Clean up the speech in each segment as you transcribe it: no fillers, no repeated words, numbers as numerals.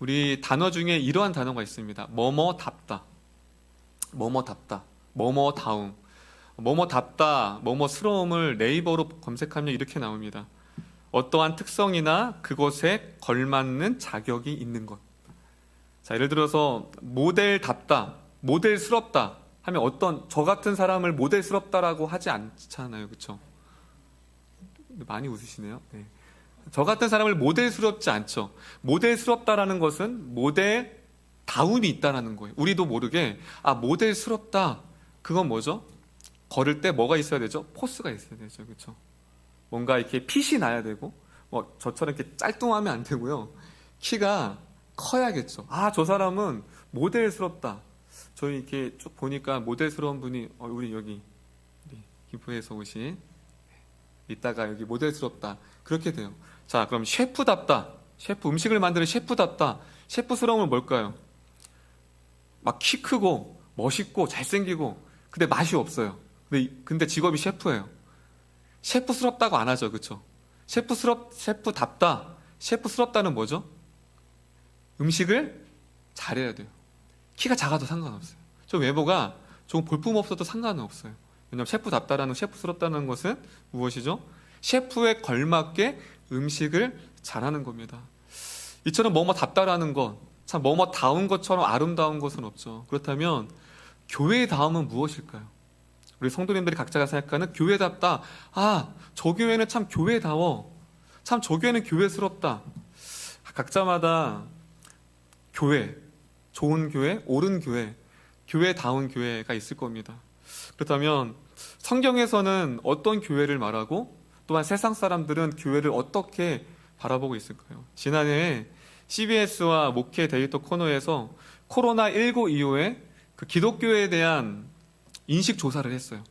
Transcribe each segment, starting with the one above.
우리 단어 중에 이러한 단어가 있습니다. 뭐뭐답다, 뭐뭐답다, 뭐뭐다움, 뭐뭐답다, 뭐뭐스러움을 네이버로 검색하면 이렇게 나옵니다. 어떠한 특성이나 그것에 걸맞는 자격이 있는 것. 자, 예를 들어서 모델답다, 모델스럽다 하면 어떤 저 같은 사람을 모델스럽다라고 하지 않잖아요, 그렇죠? 많이 웃으시네요. 네. 저 같은 사람을 모델스럽지 않죠. 모델스럽다라는 것은 모델다움이 있다라는 거예요. 우리도 모르게 모델스럽다. 그건 뭐죠? 걸을 때 뭐가 있어야 되죠? 포스가 있어야 되죠, 그렇죠? 뭔가 이렇게 핏이 나야 되고, 저처럼 이렇게 짤뚱하면 안 되고요. 키가 커야겠죠. 저 사람은 모델스럽다. 저희 이렇게 쭉 보니까 모델스러운 분이 우리 여기 김포에서 오신, 이따가 여기 모델스럽다. 그렇게 돼요. 자, 그럼 셰프답다. 셰프, 음식을 만드는 셰프답다. 셰프스러움은 뭘까요? 막 키 크고 멋있고 잘생기고 근데 맛이 없어요. 근데 직업이 셰프예요. 셰프스럽다고 안 하죠, 그렇죠? 셰프답다. 셰프스럽다는 뭐죠? 음식을 잘해야 돼요. 키가 작아도 상관없어요. 좀 외모가 좀 볼품 없어도 상관은 없어요. 왜냐하면 셰프답다라는, 셰프스럽다는 것은 무엇이죠? 셰프에 걸맞게 음식을 잘하는 겁니다. 이처럼 뭐뭐답다라는 것, 참 뭐뭐다운 것처럼 아름다운 것은 없죠. 그렇다면 교회다움은 무엇일까요? 우리 성도님들이 각자가 생각하는 교회답다. 저 교회는 참 교회다워. 참 저 교회는 교회스럽다. 각자마다 교회, 좋은 교회, 옳은 교회, 교회다운 교회가 있을 겁니다. 그렇다면 성경에서는 어떤 교회를 말하고 또한 세상 사람들은 교회를 어떻게 바라보고 있을까요? 지난해 CBS와 목회 데이터 코너에서 코로나19 이후에 그 기독교에 대한 인식 조사를 했어요.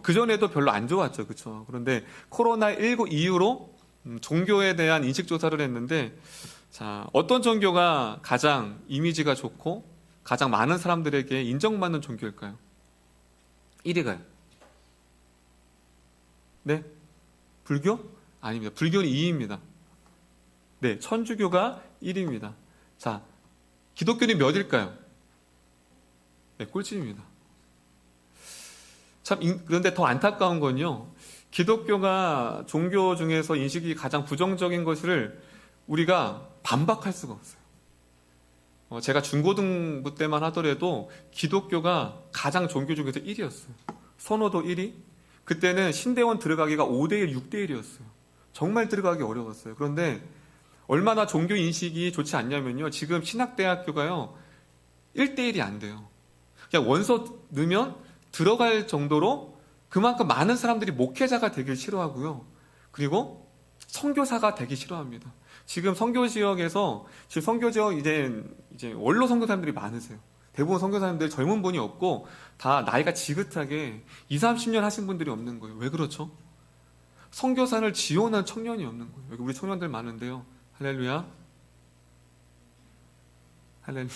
그전에도 별로 안 좋았죠, 그렇죠? 그런데 코로나19 이후로 종교에 대한 인식 조사를 했는데, 자, 어떤 종교가 가장 이미지가 좋고 가장 많은 사람들에게 인정받는 종교일까요? 1위가요? 네? 불교? 아닙니다. 불교는 2위입니다. 네, 천주교가 1위입니다. 자, 기독교는 몇일까요? 네, 꼴찌입니다. 그런데 더 안타까운 건요, 기독교가 종교 중에서 인식이 가장 부정적인 것을 우리가 반박할 수가 없어요. 제가 중고등부 때만 하더라도 기독교가 가장 종교 중에서 1위였어요. 선호도 1위? 그때는 신대원 들어가기가 5대1, 6대1이었어요. 정말 들어가기 어려웠어요. 그런데 얼마나 종교 인식이 좋지 않냐면요, 지금 신학대학교가요 1대1이 안 돼요. 그냥 원서 넣으면 들어갈 정도로 그만큼 많은 사람들이 목회자가 되길 싫어하고요, 그리고 선교사가 되기 싫어합니다. 지금 선교지역에서, 지금 선교지역 이제 원로 선교사님들이 많으세요. 대부분 선교사님들 젊은 분이 없고 다 나이가 지긋하게 20, 30년 하신 분들이 없는 거예요. 왜 그렇죠? 선교사를 지원한 청년이 없는 거예요. 여기 우리 청년들 많은데요. 할렐루야. 할렐루야.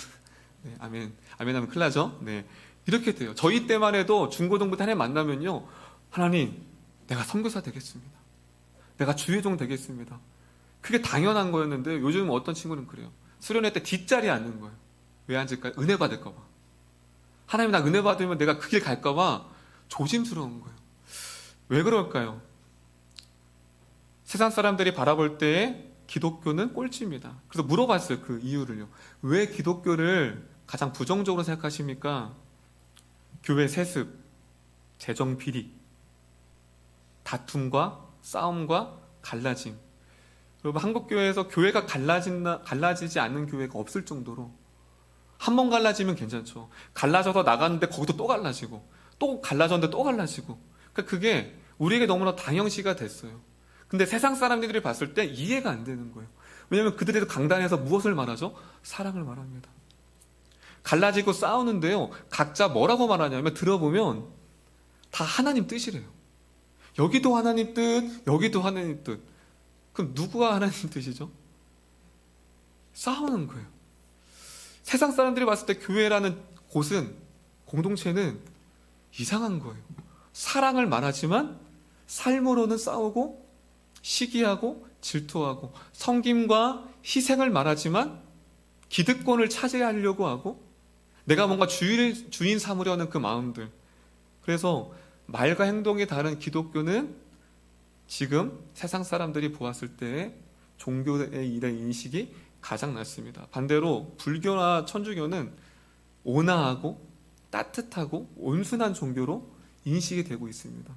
네, 아멘. 아멘 하면 큰일 나죠? 네. 이렇게 돼요. 저희 때만 해도 중고등부 때 하나님 만나면요, 하나님, 내가 선교사 되겠습니다. 내가 주의종 되겠습니다. 그게 당연한 거였는데 요즘 어떤 친구는 그래요. 수련회 때 뒷자리에 앉는 거예요. 왜 앉을까요? 은혜 받을까봐. 하나님, 나 은혜 받으면 내가 그 길 갈까봐 조심스러운 거예요. 왜 그럴까요? 세상 사람들이 바라볼 때에 기독교는 꼴찌입니다. 그래서 물어봤어요, 그 이유를요. 왜 기독교를 가장 부정적으로 생각하십니까? 교회 세습, 재정 비리, 다툼과 싸움과 갈라짐. 여러분, 한국교회에서 교회가 갈라지지 않는 교회가 없을 정도로, 한 번 갈라지면 괜찮죠. 갈라져서 나갔는데 거기도 또 갈라지고, 또 갈라졌는데 또 갈라지고. 그러니까 그게 우리에게 너무나 당연시가 됐어요. 근데 세상 사람들이 봤을 때 이해가 안 되는 거예요. 왜냐하면 그들의 강단에서 무엇을 말하죠? 사랑을 말합니다. 갈라지고 싸우는데요, 각자 뭐라고 말하냐면, 들어보면 다 하나님 뜻이래요. 여기도 하나님 뜻, 여기도 하나님 뜻. 그럼 누구가 하나님 뜻이죠? 싸우는 거예요. 세상 사람들이 봤을 때 교회라는 곳은, 공동체는 이상한 거예요. 사랑을 말하지만 삶으로는 싸우고 시기하고 질투하고, 섬김과 희생을 말하지만 기득권을 차지하려고 하고 내가 뭔가 주인 삼으려는 그 마음들. 그래서 말과 행동이 다른 기독교는 지금 세상 사람들이 보았을 때 종교에 대한 인식이 가장 낮습니다. 반대로 불교나 천주교는 온화하고 따뜻하고 온순한 종교로 인식이 되고 있습니다.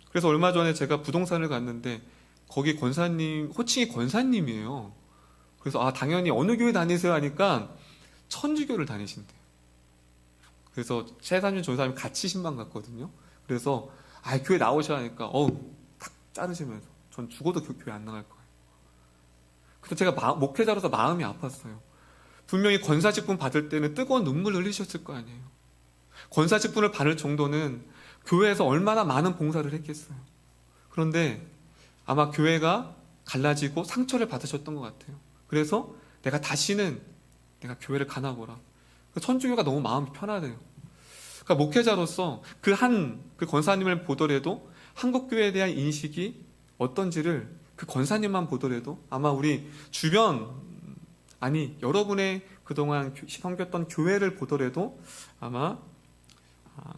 그래서 얼마 전에 제가 부동산을 갔는데 거기 권사님, 호칭이 권사님이에요. 그래서 당연히 어느 교회 다니세요 하니까 천주교를 다니신대요. 그래서 최사님, 조사님 같이 신방 갔거든요. 그래서 교회 나오셔야 하니까 탁 자르시면서 전 죽어도 교회 안 나갈 거예요. 그래서 제가 목회자로서 마음이 아팠어요. 분명히 권사 직분 받을 때는 뜨거운 눈물 흘리셨을 거 아니에요. 권사 직분을 받을 정도는 교회에서 얼마나 많은 봉사를 했겠어요. 그런데 아마 교회가 갈라지고 상처를 받으셨던 것 같아요. 그래서 내가 다시는 내가 교회를 가나 보라. 천주교가 너무 마음이 편하대요. 그러니까 목회자로서 그 권사님을 보더라도 한국 교회에 대한 인식이 어떤지를 그 권사님만 보더라도 아마 우리 주변, 여러분의 그동안 섬겼던 교회를 보더라도 아마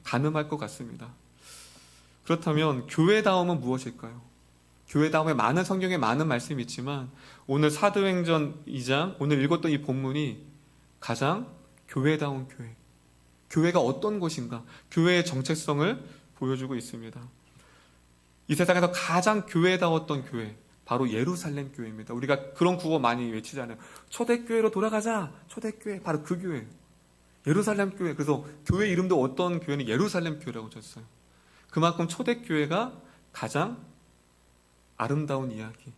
가늠할 것 같습니다. 그렇다면 교회다움은 무엇일까요? 교회다움에 많은 성경에 많은 말씀이 있지만 오늘 사도행전 2장, 오늘 읽었던 이 본문이 가장 교회다운 교회, 교회가 어떤 곳인가, 교회의 정체성을 보여주고 있습니다. 이 세상에서 가장 교회다웠던 교회, 바로 예루살렘 교회입니다. 우리가 그런 구호 많이 외치잖아요. 초대교회로 돌아가자. 초대교회, 바로 그 교회, 예루살렘 교회. 그래서 교회 이름도 어떤 교회는 예루살렘 교회라고 줬어요. 그만큼 초대교회가 가장 아름다운 이야기,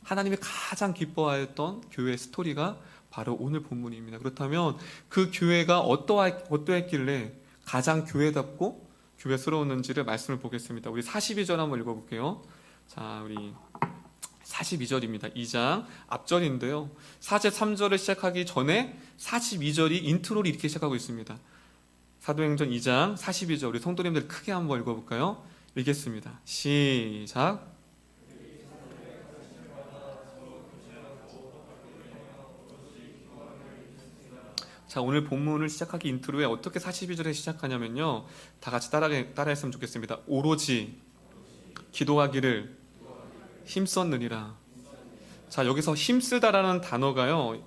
하나님이 가장 기뻐하였던 교회의 스토리가 바로 오늘 본문입니다. 그렇다면 그 교회가 어떠했길래 가장 교회답고 교회스러웠는지를 말씀을 보겠습니다. 우리 42절 한번 읽어볼게요. 자, 우리 42절입니다. 2장 앞절인데요. 43절을 시작하기 전에 42절이 인트로를 이렇게 시작하고 있습니다. 사도행전 2장 42절, 우리 성도님들 크게 한번 읽어볼까요? 읽겠습니다. 시작. 자, 오늘 본문을 시작하기 인트로에 어떻게 42절에 시작하냐면요, 다 같이 따라했으면 좋겠습니다. 오로지 기도하기를 힘썼느니라. 자, 여기서 힘쓰다라는 단어가요,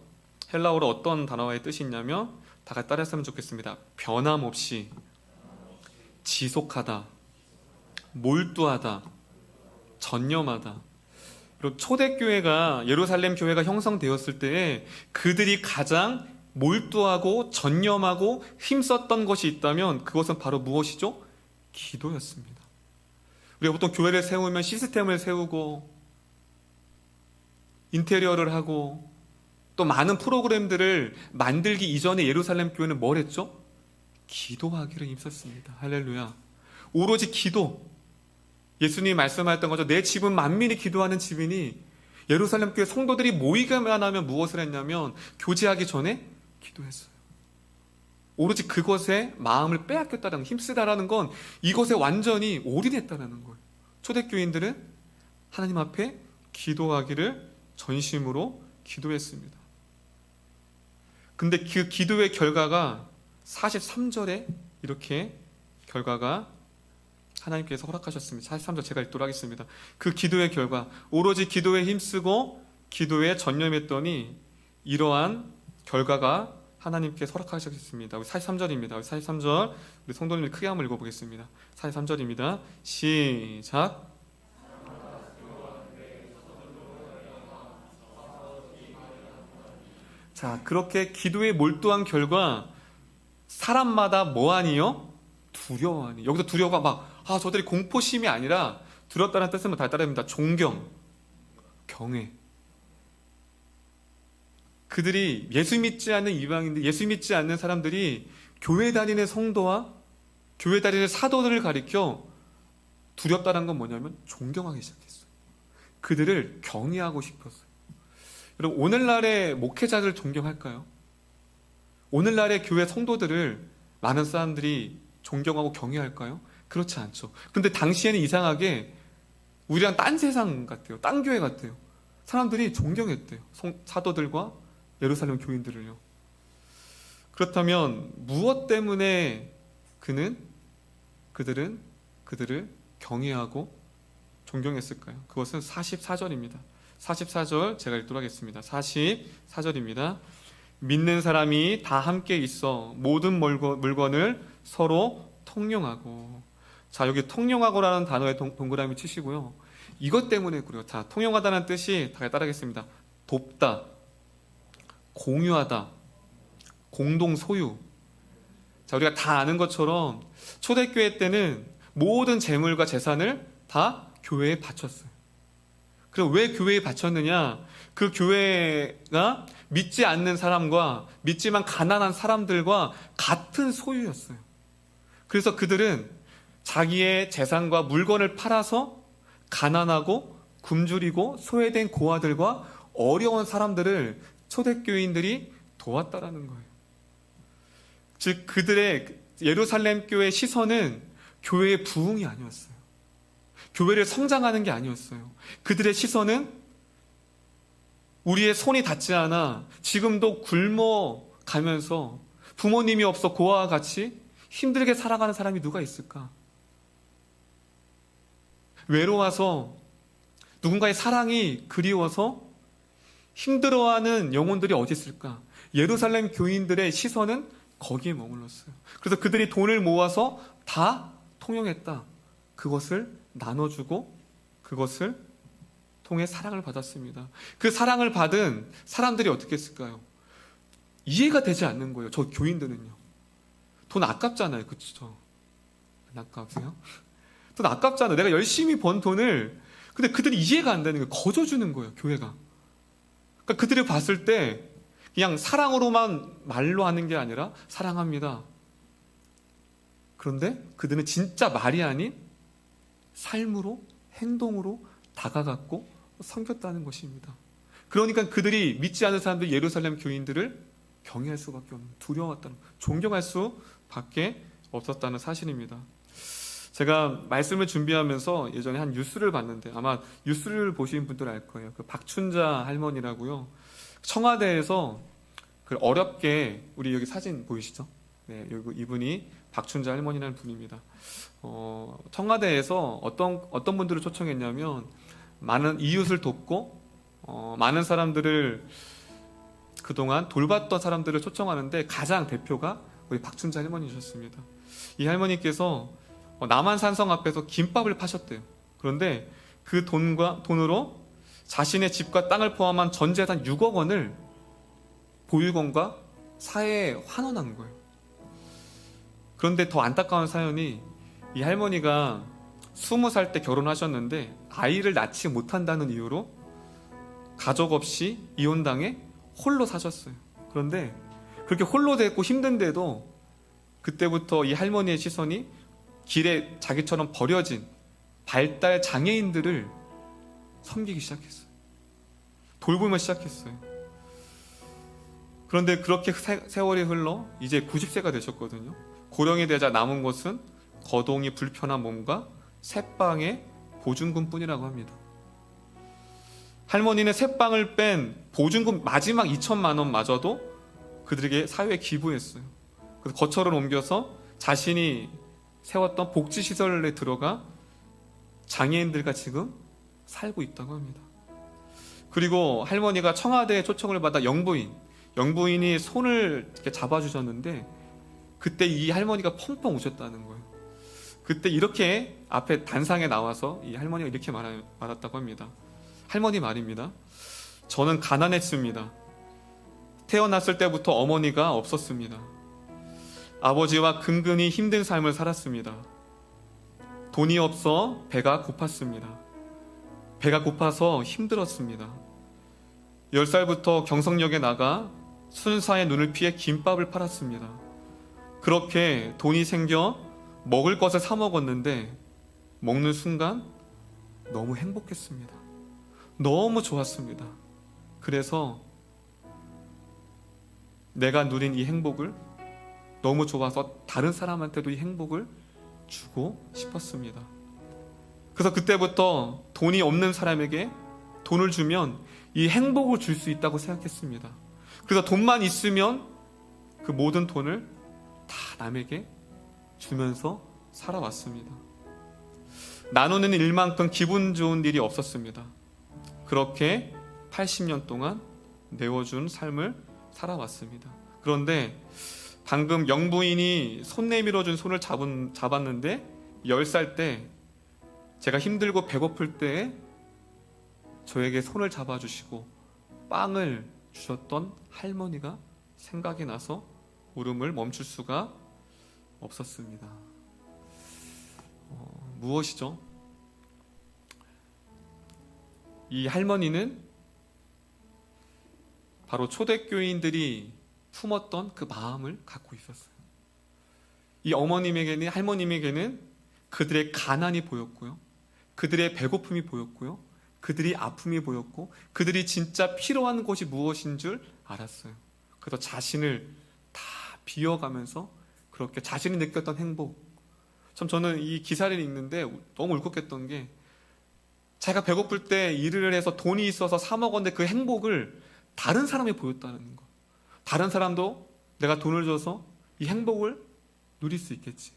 헬라어로 어떤 단어의 뜻이 있냐면, 다 같이 따라했으면 좋겠습니다. 변함없이, 지속하다, 몰두하다, 전념하다. 그리고 초대교회가, 예루살렘 교회가 형성되었을 때에 그들이 가장 몰두하고 전념하고 힘썼던 것이 있다면 그것은 바로 무엇이죠? 기도였습니다. 우리가 보통 교회를 세우면 시스템을 세우고 인테리어를 하고 또 많은 프로그램들을 만들기 이전에 예루살렘 교회는 뭘 했죠? 기도하기를 힘썼습니다. 할렐루야. 오로지 기도. 예수님이 말씀하셨던 거죠. 내 집은 만민이 기도하는 집이니, 예루살렘 교회 성도들이 모이기만 하면 무엇을 했냐면 교제하기 전에 기도했어요. 오로지 그것에 마음을 빼앗겼다는, 힘쓰다라는 건 이것에 완전히 올인했다는 거예요. 초대교인들은 하나님 앞에 기도하기를 전심으로 기도했습니다. 근데 그 기도의 결과가 43절에 이렇게 결과가 하나님께서 허락하셨습니다. 43절 제가 읽도록 하겠습니다. 그 기도의 결과, 오로지 기도에 힘쓰고 기도에 전념했더니 이러한 결과가 하나님께서 허락하셨습니다. 43절입니다. 43절 우리 성도님들 크게 한번 읽어보겠습니다. 43절입니다. 시작. 자, 그렇게 기도에 몰두한 결과 사람마다 뭐하니요? 두려워하니. 여기서 두려워가 저들이 공포심이 아니라, 두렵다는 뜻은 다 따릅니다. 존경, 경외. 그들이 예수 믿지 않는 이방인들, 예수 믿지 않는 사람들이 교회 다니는 성도와 교회 다니는 사도들을 가리켜 두렵다는 건 뭐냐면 존경하기 시작했어요. 그들을 경외하고 싶었어요. 여러분, 오늘날의 목회자들 존경할까요? 오늘날의 교회 성도들을 많은 사람들이 존경하고 경외할까요? 그렇지 않죠. 그런데 당시에는 이상하게 우리랑 딴 세상 같아요. 딴 교회 같아요. 사람들이 존경했대요. 사도들과 예루살렘 교인들을요. 그렇다면 무엇 때문에 그들은 그들을 경외하고 존경했을까요? 그것은 44절입니다. 44절 제가 읽도록 하겠습니다. 44절입니다. 믿는 사람이 다 함께 있어 모든 물건을 서로 통용하고. 자, 여기 통용하고라는 단어에 동그라미 치시고요. 이것 때문에 그래요. 자, 통용하다는 뜻이 다 따라하겠습니다. 돕다, 공유하다, 공동 소유. 자, 우리가 다 아는 것처럼 초대교회 때는 모든 재물과 재산을 다 교회에 바쳤어요. 그럼 왜 교회에 바쳤느냐? 그 교회가 믿지 않는 사람과 믿지만 가난한 사람들과 같은 소유였어요. 그래서 그들은 자기의 재산과 물건을 팔아서 가난하고 굶주리고 소외된 고아들과 어려운 사람들을 초대교인들이 도왔다라는 거예요. 즉 그들의 예루살렘 교회의 시선은 교회의 부흥이 아니었어요. 교회를 성장하는 게 아니었어요. 그들의 시선은 우리의 손이 닿지 않아 지금도 굶어가면서 부모님이 없어 고아와 같이 힘들게 살아가는 사람이 누가 있을까? 외로워서 누군가의 사랑이 그리워서 힘들어하는 영혼들이 어디 있을까? 예루살렘 교인들의 시선은 거기에 머물렀어요. 그래서 그들이 돈을 모아서 다 통용했다. 그것을 나눠주고 그것을 통해 사랑을 받았습니다. 그 사랑을 받은 사람들이 어떻게 했을까요? 이해가 되지 않는 거예요. 저 교인들은요. 돈 아깝잖아요. 그렇죠? 안 아까우세요? 돈 아깝잖아요. 내가 열심히 번 돈을. 근데 그들이 이해가 안 되는 거예요. 거저주는 거예요. 교회가. 그러니까 그들을 봤을 때 그냥 사랑으로만 말로 하는 게 아니라 사랑합니다. 그런데 그들은 진짜 말이 아닌 삶으로, 행동으로 다가갔고 섬겼다는 것입니다. 그러니까 그들이 믿지 않는 사람들이 예루살렘 교인들을 경외할 수밖에 없는, 두려웠다는, 존경할 수밖에 없었다는 사실입니다. 제가 말씀을 준비하면서 예전에 한 뉴스를 봤는데 아마 뉴스를 보신 분들 알 거예요. 그 박춘자 할머니라고요. 청와대에서 그 어렵게, 우리 여기 사진 보이시죠? 네, 여기 이분이 박춘자 할머니라는 분입니다. 청와대에서 어떤 분들을 초청했냐면 많은 이웃을 돕고 많은 사람들을 그동안 돌봤던 사람들을 초청하는데 가장 대표가 우리 박춘자 할머니셨습니다. 이 할머니께서 남한산성 앞에서 김밥을 파셨대요. 그런데 그 돈으로 자신의 집과 땅을 포함한 전 재산 6억 원을 보육원과 사회에 환원한 거예요. 그런데 더 안타까운 사연이 이 할머니가 20살 때 결혼하셨는데 아이를 낳지 못한다는 이유로 가족 없이 이혼당해 홀로 사셨어요. 그런데 그렇게 홀로 됐고 힘든데도 그때부터 이 할머니의 시선이 길에 자기처럼 버려진 발달 장애인들을 섬기기 시작했어요. 돌보며 시작했어요. 그런데 그렇게 세월이 흘러 이제 90세가 되셨거든요. 고령이 되자 남은 것은 거동이 불편한 몸과 새빵의 보증금 뿐이라고 합니다. 할머니는 새빵을 뺀 보증금 마지막 2천만 원마저도 그들에게 사회에 기부했어요. 그래서 거처를 옮겨서 자신이 세웠던 복지시설에 들어가 장애인들과 지금 살고 있다고 합니다. 그리고 할머니가 청와대에 초청을 받아 영부인이 손을 이렇게 잡아주셨는데 그때 이 할머니가 펑펑 우셨다는 거예요. 그때 이렇게 앞에 단상에 나와서 이 할머니가 이렇게 말했다고 합니다. 할머니 말입니다. 저는 가난했습니다. 태어났을 때부터 어머니가 없었습니다. 아버지와 근근히 힘든 삶을 살았습니다. 돈이 없어 배가 고팠습니다. 배가 고파서 힘들었습니다. 10살부터 경성역에 나가 순사의 눈을 피해 김밥을 팔았습니다. 그렇게 돈이 생겨 먹을 것을 사 먹었는데 먹는 순간 너무 행복했습니다. 너무 좋았습니다. 그래서 내가 누린 이 행복을 너무 좋아서 다른 사람한테도 이 행복을 주고 싶었습니다. 그래서 그때부터 돈이 없는 사람에게 돈을 주면 이 행복을 줄 수 있다고 생각했습니다. 그래서 돈만 있으면 그 모든 돈을 다 남에게 주면서 살아왔습니다. 나누는 일만큼 기분 좋은 일이 없었습니다. 그렇게 80년 동안 내어준 삶을 살아왔습니다. 그런데 방금 영부인이 손 내밀어 준 손을 잡았는데 10살 때 제가 힘들고 배고플 때 저에게 손을 잡아주시고 빵을 주셨던 할머니가 생각이 나서 울음을 멈출 수가 없었습니다. 무엇이죠? 이 할머니는 바로 초대교인들이 품었던 그 마음을 갖고 있었어요. 이 어머님에게는, 할머님에게는 그들의 가난이 보였고요, 그들의 배고픔이 보였고요, 그들이 아픔이 보였고, 그들이 진짜 필요한 것이 무엇인 줄 알았어요. 그래서 자신을 다 비워가면서 그렇게 자신이 느꼈던 행복. 참 저는 이 기사를 읽는데 너무 울컥했던 게, 제가 배고플 때 일을 해서 돈이 있어서 사 먹었는데 그 행복을 다른 사람이 보였다는 거. 다른 사람도 내가 돈을 줘서 이 행복을 누릴 수 있겠지.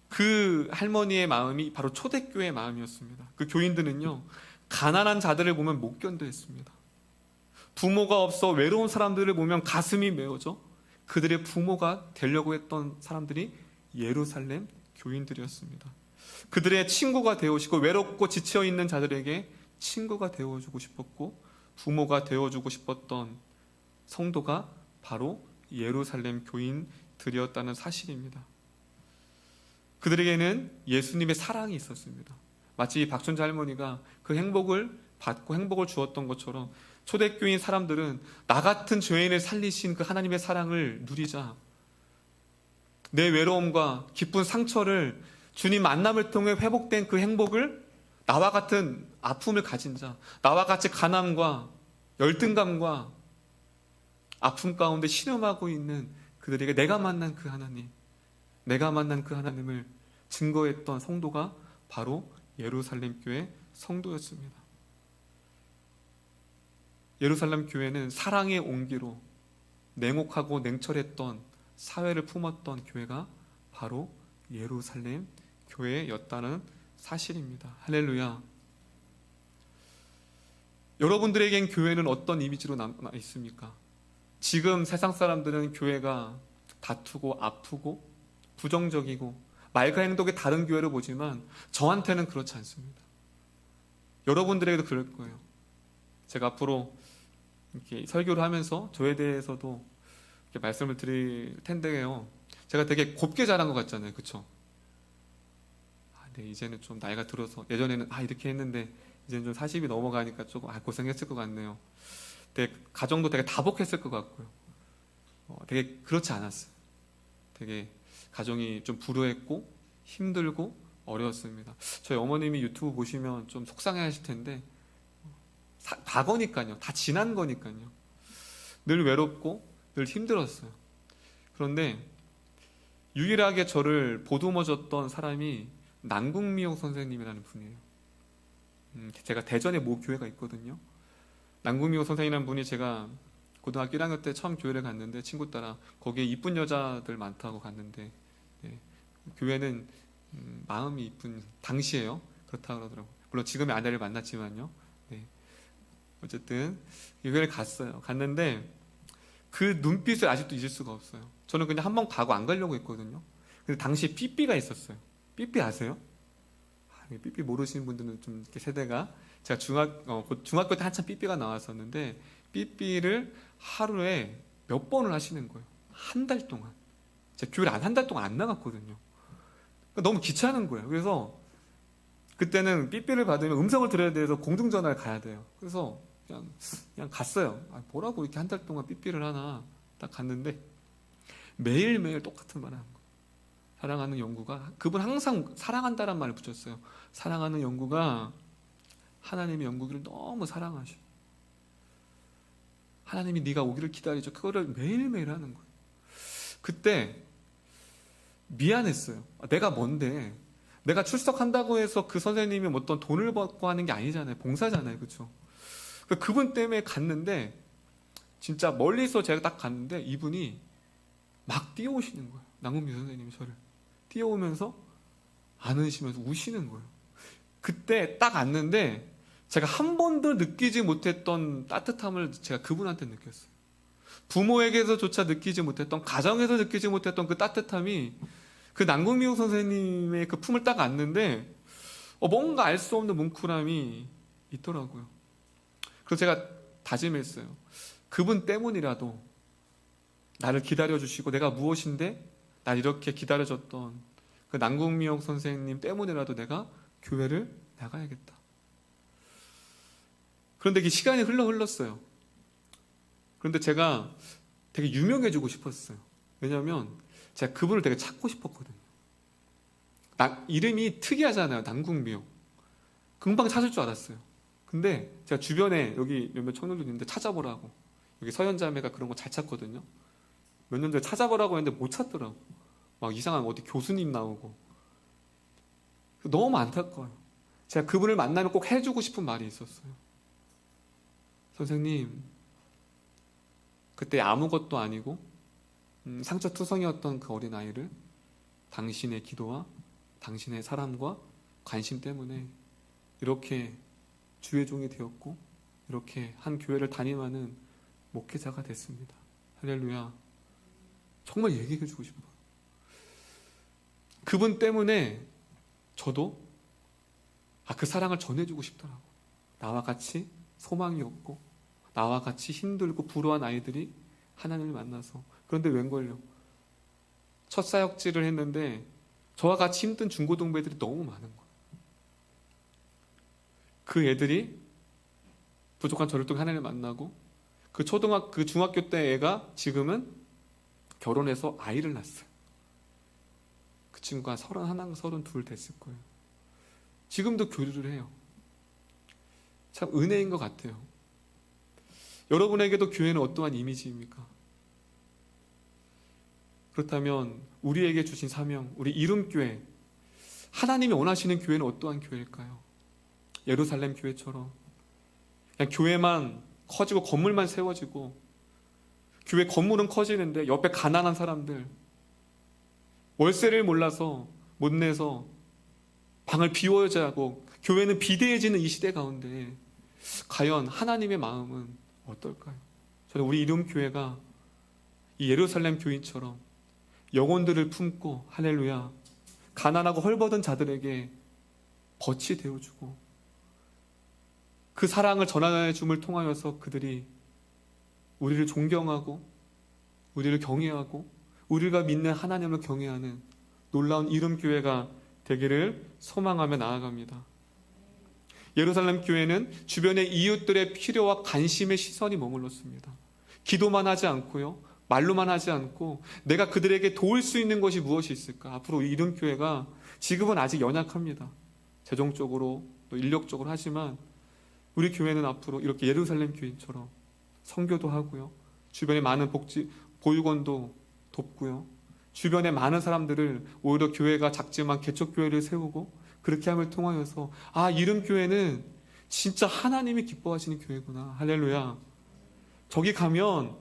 그 할머니의 마음이 바로 초대교회의 마음이었습니다. 그 교인들은요, 가난한 자들을 보면 못 견뎌했습니다. 부모가 없어 외로운 사람들을 보면 가슴이 메어져 그들의 부모가 되려고 했던 사람들이 예루살렘 교인들이었습니다. 그들의 친구가 되어주고, 외롭고 지쳐있는 자들에게 친구가 되어주고 싶었고, 부모가 되어주고 싶었던 성도가 바로 예루살렘 교인들이었다는 사실입니다. 그들에게는 예수님의 사랑이 있었습니다. 마치 박순자 할머니가 그 행복을 받고 행복을 주었던 것처럼 초대교인 사람들은 나 같은 죄인을 살리신 그 하나님의 사랑을 누리자, 내 외로움과 기쁜 상처를 주님 만남을 통해 회복된 그 행복을 나와 같은 아픔을 가진 자, 나와 같이 가난과 열등감과 아픔 가운데 신음하고 있는 그들에게 내가 만난 그 하나님, 내가 만난 그 하나님을 증거했던 성도가 바로 예루살렘 교회 성도였습니다. 예루살렘 교회는 사랑의 온기로 냉혹하고 냉철했던 사회를 품었던 교회가 바로 예루살렘 교회였다는 사실입니다. 할렐루야. 여러분들에겐 교회는 어떤 이미지로 남아 있습니까? 지금 세상 사람들은 교회가 다투고 아프고 부정적이고 말과 행동이 다른 교회를 보지만 저한테는 그렇지 않습니다. 여러분들에게도 그럴 거예요. 제가 앞으로 이렇게 설교를 하면서 저에 대해서도 이렇게 말씀을 드릴 텐데요, 제가 되게 곱게 자란 것 같잖아요, 그렇죠? 네, 이제는 좀 나이가 들어서, 예전에는 이렇게 했는데 이제는 좀 40이 넘어가니까 조금 고생했을 것 같네요. 되게 가정도 되게 다복했을 것 같고요. 되게 그렇지 않았어요. 되게 가정이 좀 불우했고 힘들고 어려웠습니다. 저희 어머님이 유튜브 보시면 좀 속상해하실 텐데 과거니까요. 다 지난 거니까요. 늘 외롭고 늘 힘들었어요. 그런데 유일하게 저를 보듬어줬던 사람이 남궁미용 선생님이라는 분이에요. 제가 대전에 모 교회가 있거든요. 남궁미용 선생님이라는 분이, 제가 고등학교 1학년 때 처음 교회를 갔는데 친구 따라 거기에 이쁜 여자들 많다고 갔는데, 네, 교회는 마음이 이쁜, 당시에요 그렇다고 그러더라고요. 물론 지금의 아내를 만났지만요. 네. 어쨌든 교회를 갔는데 그 눈빛을 아직도 잊을 수가 없어요. 저는 그냥 한 번 가고 안 가려고 했거든요. 근데 당시에 삐삐가 있었어요. 삐삐 아세요? 삐삐 모르시는 분들은 좀 이렇게 세대가, 제가 중학교 때 한참 삐삐가 나왔었는데 삐삐를 하루에 몇 번을 하시는 거예요. 한 달 동안. 제가 교회를 한 달 동안 안 나갔거든요. 너무 귀찮은 거예요. 그래서 그때는 삐삐를 받으면 음성을 들어야 돼서 공중전화를 가야 돼요. 그래서 그냥 갔어요. 뭐라고 이렇게 한 달 동안 삐삐를 하나. 딱 갔는데 매일매일 똑같은 말을 한 거예요. 사랑하는 영구가, 그분 항상 사랑한다란 말을 붙였어요. 사랑하는 영구가 하나님의 영구기를 너무 사랑하셔. 하나님이 네가 오기를 기다리죠. 그거를 매일매일 하는 거예요. 그때 미안했어요. 내가 뭔데, 내가 출석한다고 해서 그 선생님이 어떤 돈을 받고 하는 게 아니잖아요. 봉사잖아요. 그렇죠? 그분 때문에 갔는데 진짜 멀리서 제가 딱 갔는데 이분이 막 뛰어오시는 거예요. 남궁미 선생님이 저를 뛰어오면서 안으시면서 우시는 거예요. 그때 딱 앉는데 제가 한 번도 느끼지 못했던 따뜻함을 제가 그분한테 느꼈어요. 부모에게서조차 느끼지 못했던, 가정에서 느끼지 못했던 그 따뜻함이 그 남궁미호 선생님의 그 품을 딱 앉는데 뭔가 알 수 없는 뭉클함이 있더라고요. 그래서 제가 다짐했어요. 그분 때문이라도 나를 기다려주시고 내가 무엇인데 날 이렇게 기다려줬던 그 남궁미호 선생님 때문이라도 내가 교회를 나가야겠다. 그런데 그 시간이 흘렀어요. 그런데 제가 되게 유명해지고 싶었어요. 왜냐하면 제가 그분을 되게 찾고 싶었거든요. 이름이 특이하잖아요. 남궁미호. 금방 찾을 줄 알았어요. 근데 제가 주변에 여기 몇몇 청년들 있는데 찾아보라고, 여기 서현자매가 그런 거 잘 찾거든요. 몇 년 전에 찾아보라고 했는데 못 찾더라고. 막 이상한 어디 교수님 나오고. 너무 안타까워요. 제가 그분을 만나면 꼭 해주고 싶은 말이 있었어요. 선생님, 그때 아무것도 아니고 상처투성이었던 그 어린아이를 당신의 기도와 당신의 사랑과 관심 때문에 이렇게 주의 종이 되었고 이렇게 한 교회를 담임하는 목회자가 됐습니다. 할렐루야. 정말 얘기해주고 싶어요. 그분 때문에 저도 그 사랑을 전해주고 싶더라고. 나와 같이 소망이 없고 나와 같이 힘들고 불우한 아이들이 하나님을 만나서. 그런데 웬걸요, 첫 사역질을 했는데 저와 같이 힘든 중고등부애들이 너무 많은 거예요. 그 애들이 부족한 저를 통해 하나님을 만나고 그 중학교 때 애가 지금은 결혼해서 아이를 낳았어요. 그 친구가 31, 32 됐을 거예요. 지금도 교류를 해요. 참 은혜인 것 같아요. 여러분에게도 교회는 어떠한 이미지입니까? 그렇다면 우리에게 주신 사명, 우리 이름교회, 하나님이 원하시는 교회는 어떠한 교회일까요? 예루살렘 교회처럼 그냥 교회만 커지고 건물만 세워지고, 교회 건물은 커지는데 옆에 가난한 사람들, 월세를 몰라서 못 내서 방을 비워야 하고 교회는 비대해지는 이 시대 가운데 과연 하나님의 마음은 어떨까요? 저는 우리 이름교회가 이 예루살렘 교인처럼 영혼들을 품고, 할렐루야, 가난하고 헐벗은 자들에게 벗이 되어주고 그 사랑을 전해줌을 통하여서 그들이 우리를 존경하고 우리를 경외하고 우리가 믿는 하나님을 경외하는 놀라운 이름교회가 되기를 소망하며 나아갑니다. 예루살렘 교회는 주변의 이웃들의 필요와 관심의 시선이 머물렀습니다. 기도만 하지 않고요, 말로만 하지 않고 내가 그들에게 도울 수 있는 것이 무엇이 있을까? 앞으로 이름교회가 지금은 아직 연약합니다. 재정적으로 또 인력적으로. 하지만 우리 교회는 앞으로 이렇게 예루살렘 교인처럼 선교도 하고요, 주변에 많은 보육원도 돕고요, 주변에 많은 사람들을 오히려 교회가 작지만 개척교회를 세우고 그렇게 함을 통하여서 이름교회는 진짜 하나님이 기뻐하시는 교회구나, 할렐루야, 저기 가면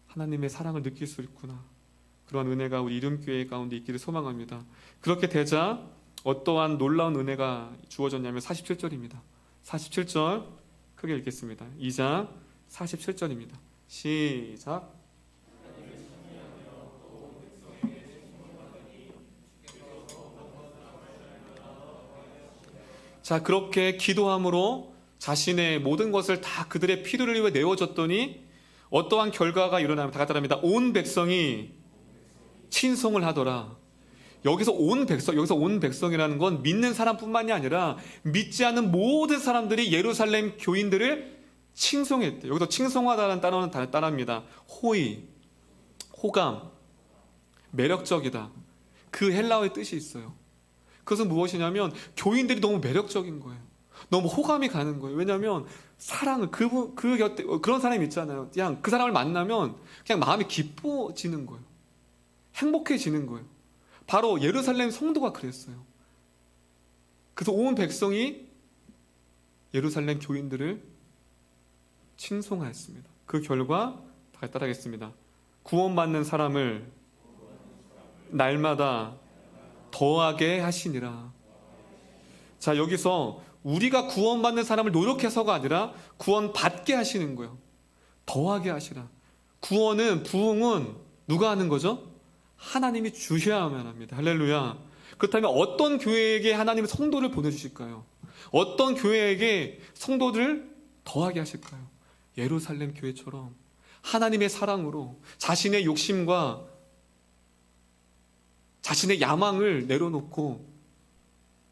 하나님의 사랑을 느낄 수 있구나, 그런 은혜가 우리 이름교회 가운데 있기를 소망합니다. 그렇게 되자 어떠한 놀라운 은혜가 주어졌냐면 47절입니다. 47절 크게 읽겠습니다. 2장 47절입니다. 시작. 자, 그렇게 기도함으로 자신의 모든 것을 다 그들의 필요를 위해 내어줬더니 어떠한 결과가 일어나면 다 같이 합니다. 온 백성이 친송을 하더라. 여기서 온 백성이라는 건 믿는 사람뿐만이 아니라 믿지 않는 모든 사람들이 예루살렘 교인들을 칭송했대. 여기서 칭송하다는 단어는 따라합니다. 호의, 호감, 매력적이다. 그 헬라어의 뜻이 있어요. 그것은 무엇이냐면 교인들이 너무 매력적인 거예요. 너무 호감이 가는 거예요. 왜냐하면 사랑을 그 곁에 그런 사람이 있잖아요. 그냥 그 사람을 만나면 그냥 마음이 기뻐지는 거예요. 행복해지는 거예요. 바로 예루살렘 성도가 그랬어요. 그래서 온 백성이 예루살렘 교인들을 칭송하였습니다. 그 결과 다 따라하겠습니다. 구원받는 사람을 날마다 더하게 하시니라. 자, 여기서 우리가 구원받는 사람을 노력해서가 아니라 구원받게 하시는 거예요. 더하게 하시라. 구원은, 부흥은 누가 하는 거죠? 하나님이 주셔야만 합니다. 할렐루야. 그렇다면 어떤 교회에게 하나님은 성도를 보내주실까요? 어떤 교회에게 성도들을 더하게 하실까요? 예루살렘 교회처럼 하나님의 사랑으로 자신의 욕심과 자신의 야망을 내려놓고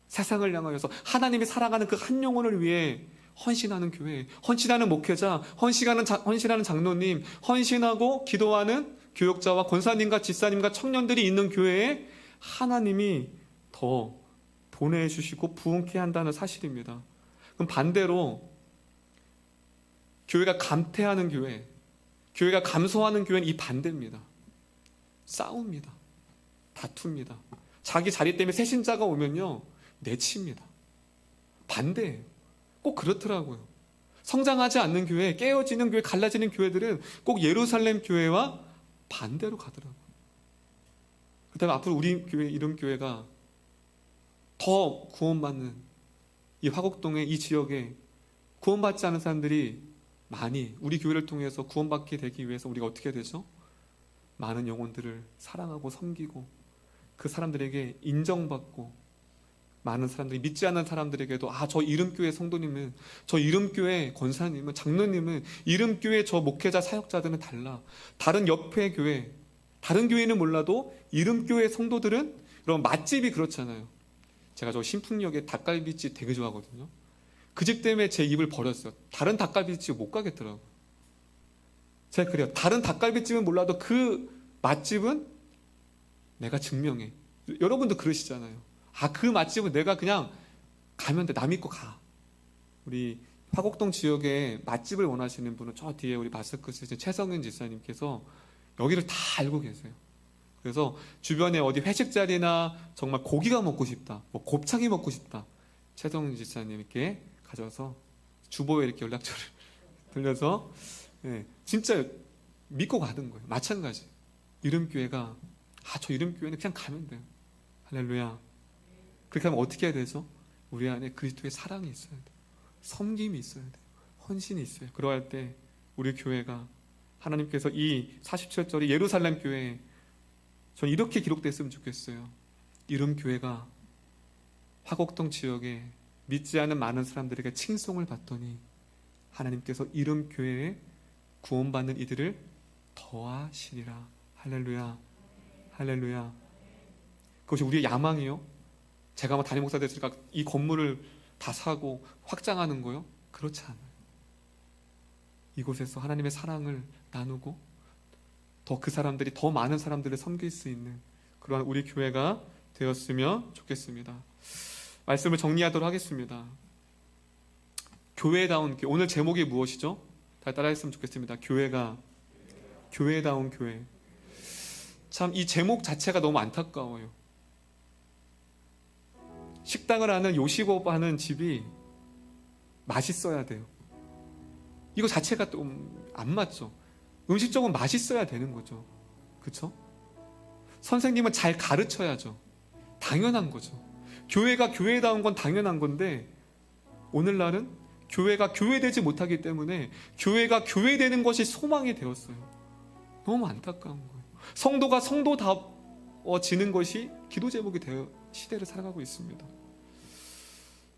세상을 향하여서 하나님이 사랑하는 그 한 영혼을 위해 헌신하는 교회, 헌신하는 목회자, 헌신하는 장로님, 헌신하고 기도하는 교역자와 권사님과 집사님과 청년들이 있는 교회에 하나님이 더 보내주시고 부흥케 한다는 사실입니다. 그럼 반대로 교회가 감퇴하는 교회, 교회가 감소하는 교회는 이 반대입니다. 싸웁니다. 다툽니다. 자기 자리 때문에 새 신자가 오면요, 내칩니다. 반대예요. 꼭 그렇더라고요. 성장하지 않는 교회, 깨어지는 교회, 갈라지는 교회들은 꼭 예루살렘 교회와 반대로 가더라고요. 그렇다면 앞으로 우리 교회, 이름교회가 더 구원받는 이 화곡동의 이 지역에 구원받지 않은 사람들이 많이 우리 교회를 통해서 구원받게 되기 위해서 우리가 어떻게 해야 되죠? 많은 영혼들을 사랑하고 섬기고 그 사람들에게 인정받고 많은 사람들이 믿지 않는 사람들에게도 저 이름교회 성도님은, 저 이름교회 권사님은, 장로님은, 이름교회 저 목회자 사역자들은 달라. 다른 옆에 교회, 다른 교회는 몰라도 이름교회 성도들은, 그런 맛집이 그렇잖아요. 제가 저 신풍역에 닭갈비집 되게 좋아하거든요. 그 집 때문에 제 입을 버렸어요. 다른 닭갈비집 못 가겠더라고요. 제가 그래요. 다른 닭갈비집은 몰라도 그 맛집은 내가 증명해. 여러분도 그러시잖아요. 그 맛집은 내가 그냥 가면 돼. 남 믿고 가. 우리 화곡동 지역에 맛집을 원하시는 분은 저 뒤에 우리 마스크 쓰신 최성윤 지사님께서 여기를 다 알고 계세요. 그래서 주변에 어디 회식 자리나 정말 고기가 먹고 싶다, 뭐 곱창이 먹고 싶다, 최성윤 지사님께 가져서 주보에 이렇게 연락처를 돌려서 진짜 믿고 가는 거예요. 마찬가지. 이름교회가 저 이름교회는 그냥 가면 돼요. 할렐루야. 그렇게 하면 어떻게 해야 되죠? 우리 안에 그리스도의 사랑이 있어야 돼요. 섬김이 있어야 돼요. 헌신이 있어요. 그러할 때 우리 교회가 하나님께서 이 47절이 예루살렘 교회에 전 이렇게 기록됐으면 좋겠어요. 이름교회가 화곡동 지역에 믿지 않은 많은 사람들에게 칭송을 받더니 하나님께서 이름교회에 구원받는 이들을 더하시리라. 할렐루야. 할렐루야. 그것이 우리의 야망이요? 제가 담임 목사 됐으니까 이 건물을 다 사고 확장하는 거요? 그렇지 않아요. 이곳에서 하나님의 사랑을 나누고 더 그 사람들이 더 많은 사람들을 섬길 수 있는 그러한 우리 교회가 되었으면 좋겠습니다. 말씀을 정리하도록 하겠습니다. 교회다운 교회. 오늘 제목이 무엇이죠? 다 따라했으면 좋겠습니다. 교회다운 교회. 참 이 제목 자체가 너무 안타까워요. 식당을 하는 요식업 하는 집이 맛있어야 돼요. 이거 자체가 좀 안 맞죠. 음식적으로 맛있어야 되는 거죠. 그렇죠? 선생님은 잘 가르쳐야죠. 당연한 거죠. 교회가 교회다운 건 당연한 건데 오늘날은 교회가 교회되지 못하기 때문에 교회가 교회되는 것이 소망이 되었어요. 너무 안타까운 거예요. 성도가 성도다워지는 것이 기도 제목이 되어 시대를 살아가고 있습니다.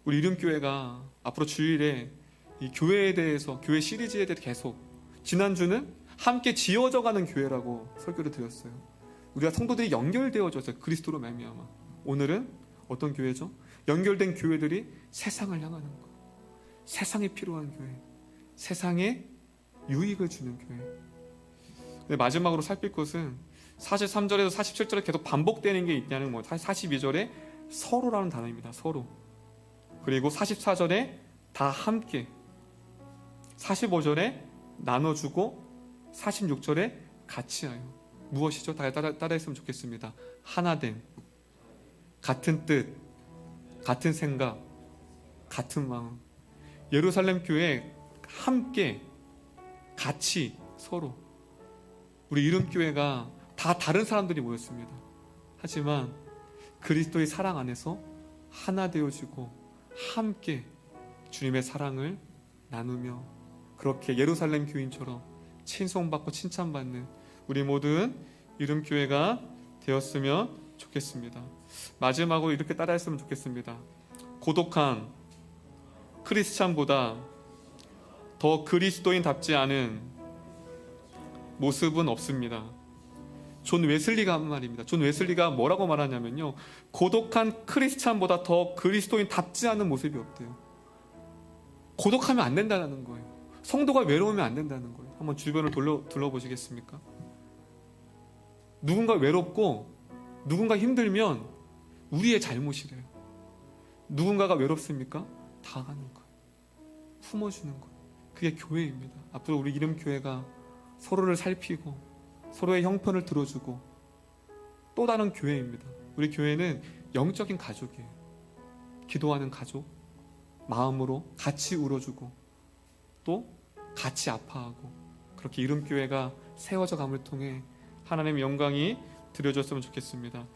우리 이름교회가 앞으로 주일에 이 교회에 대해서, 교회 시리즈에 대해 계속, 지난주는 함께 지어져가는 교회라고 설교를 드렸어요. 우리가 성도들이 연결되어져서 그리스도로 말미암아. 오늘은 어떤 교회죠? 연결된 교회들이 세상을 향하는 것, 세상에 필요한 교회, 세상에 유익을 주는 교회. 마지막으로 살필 것은 43절에서 47절에 계속 반복되는 게 있냐는 42절에 서로라는 단어입니다. 서로. 그리고 44절에 다 함께, 45절에 나눠주고, 46절에 같이하여. 무엇이죠? 다 따라했으면 좋겠습니다. 하나됨, 같은 뜻, 같은 생각, 같은 마음. 예루살렘 교회 함께 같이 서로 우리 이름교회가 다 다른 사람들이 모였습니다. 하지만 그리스도의 사랑 안에서 하나 되어지고 함께 주님의 사랑을 나누며 그렇게 예루살렘 교인처럼 칭송받고 칭찬받는 우리 모든 이름교회가 되었으면 좋겠습니다. 마지막으로 이렇게 따라했으면 좋겠습니다. 고독한 크리스찬보다 더 그리스도인답지 않은 모습은 없습니다. 존 웨슬리가 한 말입니다. 존 웨슬리가 뭐라고 말하냐면요, 고독한 크리스찬보다 더 그리스도인답지 않은 모습이 없대요. 고독하면 안 된다는 거예요. 성도가 외로우면 안 된다는 거예요. 한번 주변을 둘러보시겠습니까? 누군가 외롭고 누군가 힘들면 우리의 잘못이래요. 누군가가 외롭습니까? 다가가는 거예요. 품어주는 거예요. 그게 교회입니다. 앞으로 우리 이름교회가 서로를 살피고 서로의 형편을 들어주고 또 다른 교회입니다. 우리 교회는 영적인 가족이에요. 기도하는 가족, 마음으로 같이 울어주고 또 같이 아파하고 그렇게 이름교회가 세워져 감을 통해 하나님의 영광이 드려졌으면 좋겠습니다.